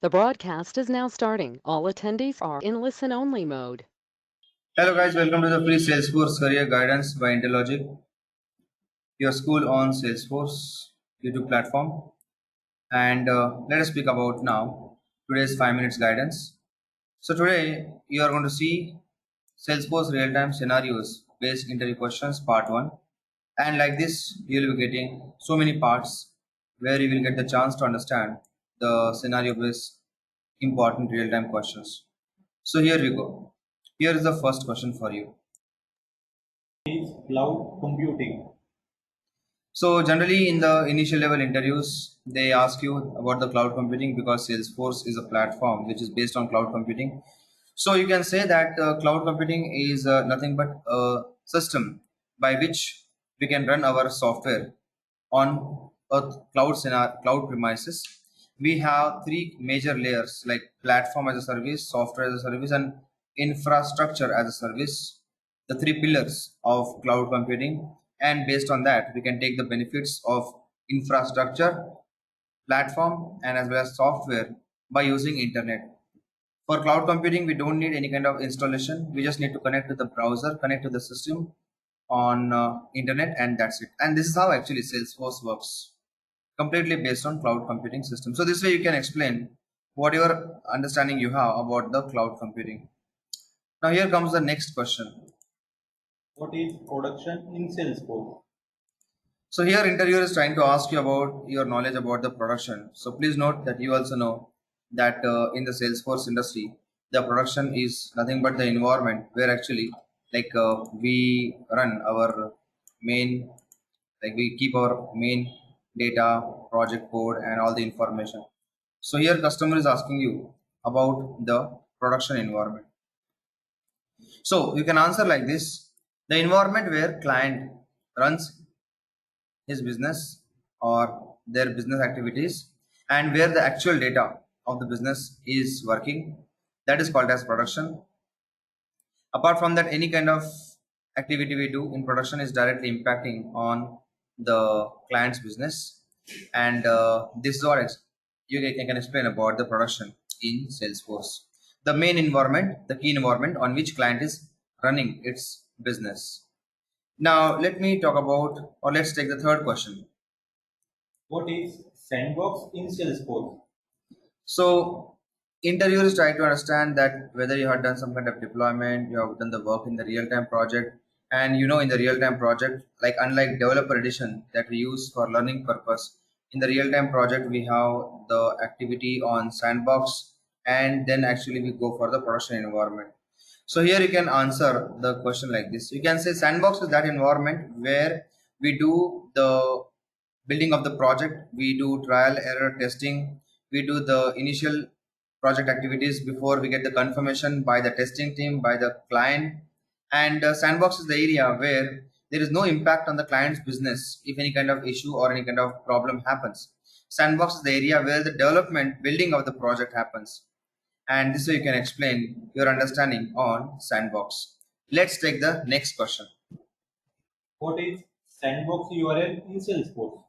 The broadcast is now starting. All attendees are in listen-only mode. Hello guys, welcome to the free Salesforce career guidance by Intellogic, your school on Salesforce YouTube platform. And let us speak about now today's 5 minutes guidance. So today you are going to see Salesforce real-time scenarios based interview questions part 1. And like this, you will be getting so many parts where you will get the chance to understand the scenario based important real-time questions. So here we go. Here is the first question for you. Is cloud computing. So generally in the initial level interviews, they ask you about the cloud computing because Salesforce is a platform which is based on cloud computing. So you can say that cloud computing is nothing but a system by which we can run our software on a cloud premises. We have three major layers like platform as a service, software as a service, and infrastructure as a service, the three pillars of cloud computing. And based on that, we can take the benefits of infrastructure, platform, and as well as software by using internet. For cloud computing, we don't need any kind of installation. We just need to connect to the browser, connect to the system on internet, and that's it. And this is how actually Salesforce works, completely based on cloud computing system. So this way you can explain whatever understanding you have about the cloud computing. Now here comes the next question. What is production in Salesforce? So here interviewer is trying to ask you about your knowledge about the production. So please note that you also know that in the Salesforce industry, the production is nothing but the environment where actually we run our main, like we keep our main data, project code, and all the information. So here customer is asking you about the production environment. So you can answer like this: the environment where client runs his business or their business activities and where the actual data of the business is working, that is called as production. Apart from that, any kind of activity we do in production is directly impacting on the client's business, and this is what you can explain about the production in Salesforce, the main environment, the key environment on which client is running its business. Now let me talk about, or let's take the third question. What is Sandbox in Salesforce? So interviewers try to understand that whether you have done some kind of deployment, you have done the work in the real-time project, and you know in the real-time project, like unlike developer edition that we use for learning purpose, in the real-time project we have the activity on Sandbox, and then actually we go for the production environment. So here you can answer the question like this. You can say Sandbox is that environment where we do the building of the project, we do trial error testing, we do the initial project activities before we get the confirmation by the testing team, by the client. And Sandbox is the area where there is no impact on the client's business if any kind of issue or any kind of problem happens. Sandbox is the area where the development building of the project happens, and this way you can explain your understanding on Sandbox. Let's take the next question. What is Sandbox URL in Salesforce?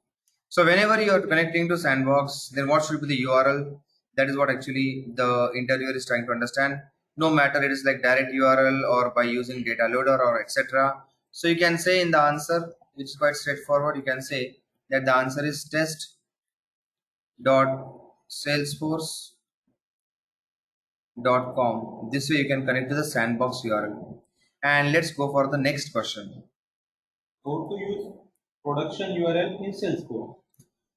So whenever you are connecting to Sandbox, then what should be the URL? That is what actually the interviewer is trying to understand. No matter it is like direct URL or by using data loader or etc. So you can say in the answer, which is quite straightforward, you can say that the answer is test.salesforce.com. This way you can connect to the Sandbox URL. And let's go for the next question. How to use production URL in Salesforce?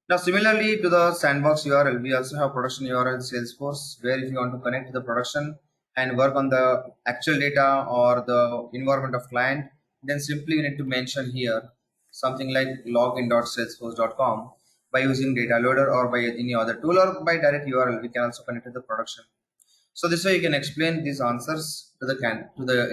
Now, similarly to the Sandbox URL, we also have production URL in Salesforce, where if you want to connect to the production and work on the actual data or the environment of client, then simply you need to mention here something like login.salesforce.com by using data loader or by any other tool or by direct URL. We can also connect to the production. So this way you can explain these answers to the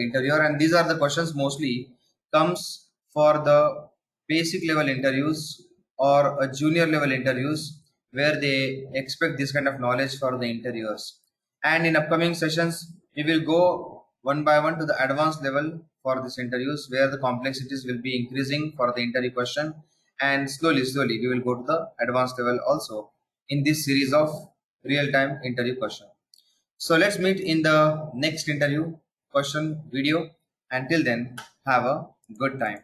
interviewer, and these are the questions mostly comes for the basic level interviews or a junior level interviews where they expect this kind of knowledge for the interviewers. And in upcoming sessions, we will go one by one to the advanced level for these interviews where the complexities will be increasing for the interview question, and slowly we will go to the advanced level also in this series of real-time interview question. So let's meet in the next interview question video. Until then, have a good time.